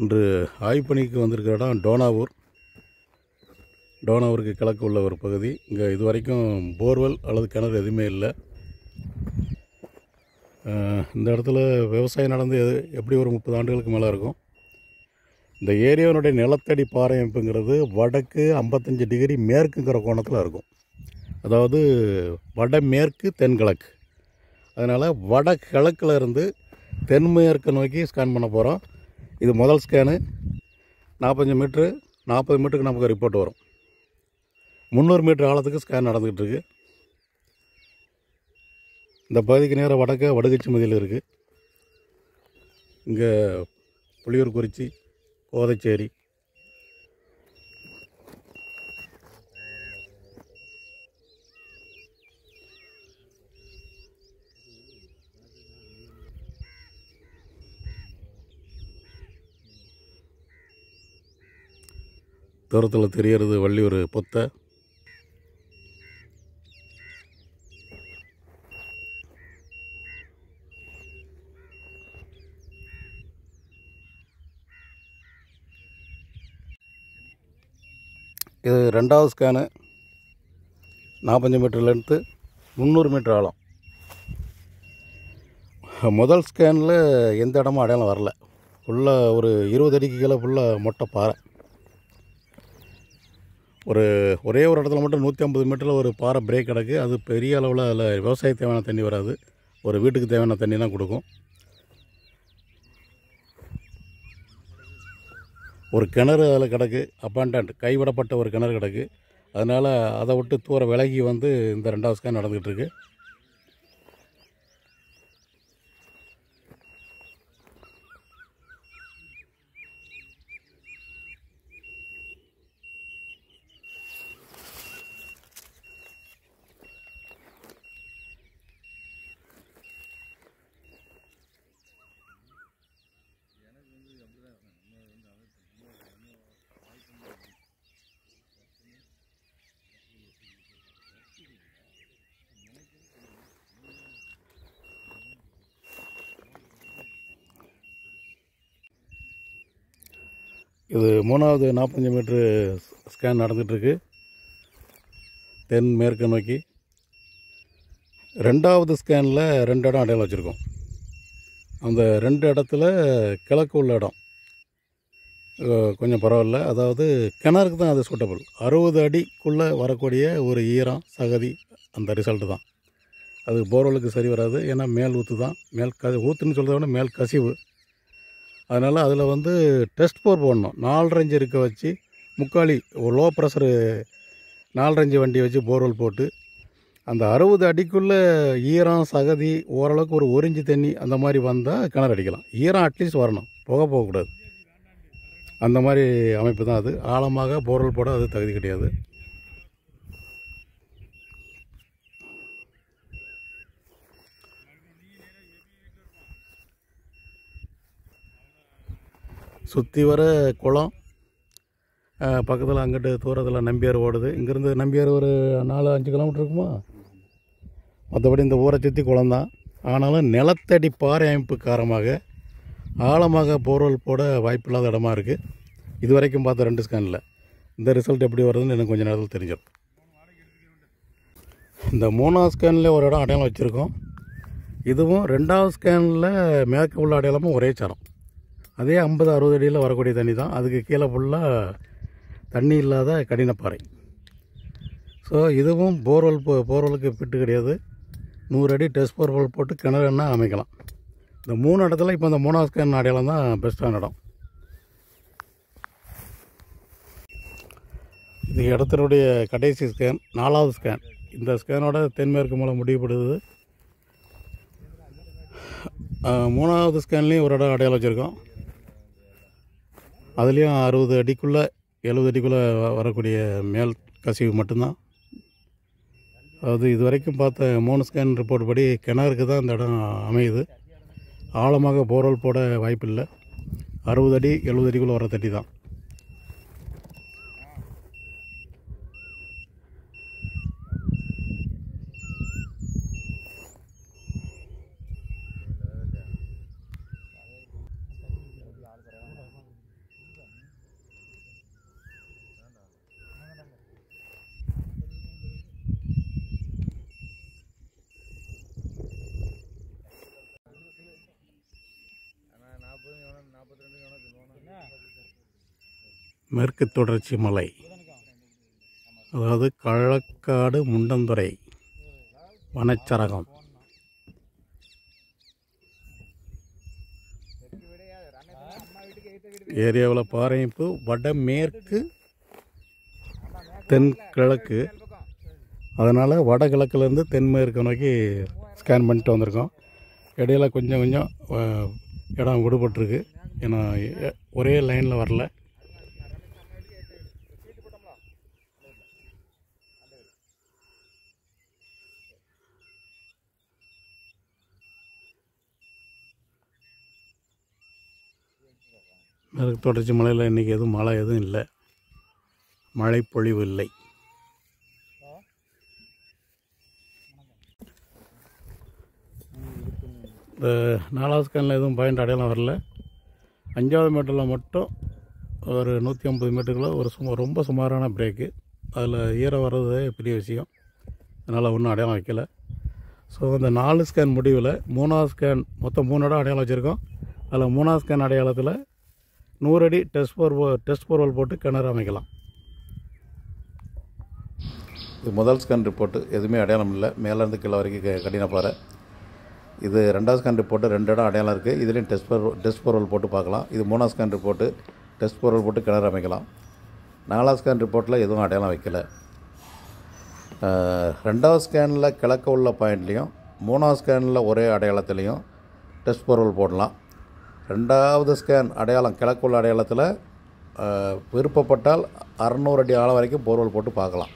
இன்று ஆய்வுப்பணிக்கு வந்திருக்கிற இடம் டோனாவூருக்கு கிழக்கு உள்ள ஒரு பகுதி. இங்கே இது வரைக்கும் போர்வெல் அல்லது கிணறு எதுவுமே இல்லை. இந்த இடத்துல விவசாயம் நடந்து எப்படி ஒரு 30 ஆண்டுகளுக்கு மேலே இருக்கும். இந்த ஏரியாவினுடைய நிலத்தடி பாறை அமைப்புங்கிறது வடக்கு 55 டிகிரி மேற்குங்கிற கோணத்தில் இருக்கும். அதாவது வடமேற்கு தென்கிழக்கு. அதனால் வடகிழக்கில் இருந்து தென்மேற்கு நோக்கி ஸ்கேன் பண்ண போகிறோம். இது முதல் ஸ்கேனு. 40 மீட்டருக்கு நமக்கு ரிப்போர்ட் வரும். 300 மீட்டர் ஆழத்துக்கு ஸ்கேன் நடந்துக்கிட்டு இருக்கு. இந்த பகுதிக்கு நேராக வடக்க வடுகச்சி மதியில் இருக்குது. இங்கே புளியூர்குறிச்சி, கோதைச்சேரி, தூரத்தில் தெரியறது வள்ளியூர் பொத்தை. இது ரெண்டாவது ஸ்கேனு. 45 மீட்டர் லென்த்து, 300 மீட்டர் ஆழம். முதல் ஸ்கேனில் எந்த இடமும் அடையாளம் வரல. ஃபுல்லாக ஒரு 20 அடிக்கு கீழே ஃபுல்லாக மொட்டை பாறை. ஒரே ஒரு இடத்துல மட்டும் 150 மீட்டரில் ஒரு பாறை பிரேக் கிடக்கு. அது பெரிய அளவில் அதில் விவசாயத்துக்கு தேவையான தண்ணி வராது. ஒரு வீட்டுக்கு தேவையான தண்ணி தான் கொடுக்கும். ஒரு கிணறு அதில் கிடக்கு, அப்பாண்டன்ட் கைவிடப்பட்ட ஒரு கிணறு கிடக்கு. அதனால் அதை விட்டு தூர விலகி வந்து இந்த ரெண்டாவது ஸ்கேன் நடந்துக்கிட்டு இருக்கு. இது மூணாவது 45 மீட்ரு ஸ்கேன் நடந்துகிட்ருக்கு தென் மேற்கு நோக்கி. ரெண்டாவது ஸ்கேனில் 2 இடம் அடையாளம் வச்சுருக்கோம். அந்த 2 இடத்துல கிழக்கு உள்ள இடம் கொஞ்சம் பரவாயில்ல. அதாவது கிணறுக்கு தான் அது சூட்டபிள். 60 அடிக்குள்ளே வரக்கூடிய ஒரு ஈரம் சகதி அந்த ரிசல்ட்டு தான். அது போர்வெலுக்கு சரி வராது. ஏன்னா மேல் ஊற்று தான். ஊற்றுன்னு சொல்கிறத விட மேல் கசிவு. அதனால் அதில் வந்து டெஸ்ட் போர் போடணும். 4 இன்ச் இருக்க வச்சு முக்காலி ஒரு லோ ப்ரெஷரு 4 இன்ச் வண்டி வச்சு போர்வெல் போட்டு அந்த 60 அடிக்குள்ளே ஈரம் சகதி ஓரளவுக்கு ஒரு 1 இன்ச்சு தண்ணி அந்த மாதிரி வந்தால் கிணறு அடிக்கலாம். ஈரம் அட்லீஸ்ட் வரணும், போகக்கூடாது. அந்த மாதிரி அமைப்பு தான் அது. ஆழமாக போர்வெல் போட அது தகுதி கிடையாது. சுற்றி வர குளம், பக்கத்தில் அங்கிட்டு தூரத்தில் நம்பியார் ஓடுது. இங்கேருந்து நம்பியார் ஒரு 4-5 கிலோமீட்டர் இருக்குமா. மற்றபடி இந்த ஊரை சுற்றி குளம்தான். ஆனாலும் நிலத்தடி பாறை அமைப்பு காரணமாக ஆழமாக போர்வெல் போட வாய்ப்பில்லாத இடமா இருக்குது. இது வரைக்கும் பார்த்த 2 ஸ்கேனில் இந்த ரிசல்ட் எப்படி வருதுன்னு எனக்கு கொஞ்சம் நேரத்தில் தெரிஞ்சிடும். இந்த 3ஆவது ஸ்கேனில் ஒரு இடம் அடையாளம் வச்சுருக்கோம். இதுவும் 2ஆவது ஸ்கேனில் மேற்கு உள்ள அடையாளமும் ஒரே சாரம். அதே 50-60 அடியில் வரக்கூடிய தண்ணி தான். அதுக்கு கீழே ஃபுல்லாக தண்ணி இல்லாத கடினப்பாறை. ஸோ இதுவும் போர்வெலுக்கு ஃபிட்டு கிடையாது. 100 அடி டெஸ்ட் போர்வெல் போட்டு கிணறுன்னா அமைக்கலாம். இந்த 3 இடத்துல இப்போ இந்த 3ஆவது ஸ்கேன் அடையாளம் தான் பெஸ்ட்டான இடம். இது இடத்தினுடைய கடைசி ஸ்கேன், 4ஆவது ஸ்கேன். இந்த ஸ்கேனோட தென்மேற்கு மூலம் முடிவுபடுது. 3ஆவது ஸ்கேன்லேயும் ஒரு இடம் அடையாளம் வச்சுருக்கோம். அதுலேயும் 60 அடிக்குள்ளே 70 அடிக்குள்ளே வரக்கூடிய மேல் கசிவு மட்டும்தான். அதாவது இது வரைக்கும் பார்த்த 3 ஸ்கேன் ரிப்போர்ட் படி கிணறுக்கு தான் இந்த இடம் அமையுது. ஆழமாக போர்வெல் போட வாய்ப்பில்லை. 60 அடி 70 அடிக்குள்ளே வர தண்ணி தான். மேற்கு தொடர்ச்சி மலை, அதாவது கள்ளக்காடு முண்டந்துறை வனச்சரகம். ஏரியாவில் பாறையமைப்பு வடமேற்கு தென்கிழக்கு, அதனால் வடகிழக்குலேருந்து தென்மேற்கு நோக்கி ஸ்கேன் பண்ணிட்டு வந்திருக்கோம். இடையில கொஞ்சம் கொஞ்சம் இடம் விடுபட்டுருக்கு, ஏன்னா ஒரே லைனில் வரல. மேற்கு தொடர்ச்சி மலையில் இன்றைக்கி எதுவும் மழை எதுவும் இல்லை, மழை பொழிவு இல்லை. இந்த 4வது ஸ்கேனில் எதுவும் பாயிண்ட் அடையாளம் வரல. 5வது மீட்டரில் மட்டும் ஒரு 150 மீட்டருக்குள்ள ஒரு ரொம்ப சுமாரான பிரேக்கு, அதில் ஈரம் வர்றதே பெரிய விஷயம், அதனால் ஒன்றும் அடையாளம் வைக்கல. ஸோ இந்த 4 ஸ்கேன் முடிவில் 3வது ஸ்கேன் மொத்தம் 3 இடம் அடையாளம் வச்சுருக்கோம். அதில் 3வது ஸ்கேன் அடையாளத்தில் 100 அடி டெஸ்ட் போர்வல் போட்டு கிணறு அமைக்கலாம். இது முதல் ஸ்கேன் ரிப்போர்ட்டு, எதுவுமே அடையாளம் இல்லை, மேலேருந்து கீழே வரைக்கும் கடினப்பாறை. இது 2வது ஸ்கேன் ரிப்போர்ட்டு, 2 இடம் அடையாளம் இருக்குது, இதுலேயும் டெஸ்ட் போர்வல் போட்டு பார்க்கலாம். இது 3வது ஸ்கேன் ரிப்போர்ட்டு, டெஸ்ட் போர்வல் போட்டு கிணறு அமைக்கலாம். 4வது ஸ்கேன் ரிப்போர்ட்டில் எதுவும் அடையாளம் வைக்கல. 2வது ஸ்கேனில் கிழக்க உள்ள பாயிண்ட்லேயும் 3வது ஸ்கேனில் ஒரே அடையாளத்துலேயும் டெஸ்ட் போர்வல் போடலாம். 2வது ஸ்கேன் அடையாளம் கிழக்குள்ள அடையாளத்தில் விருப்பப்பட்டால் 600 அடி ஆழம் வரைக்கும் போர்வல் போட்டு பார்க்கலாம்.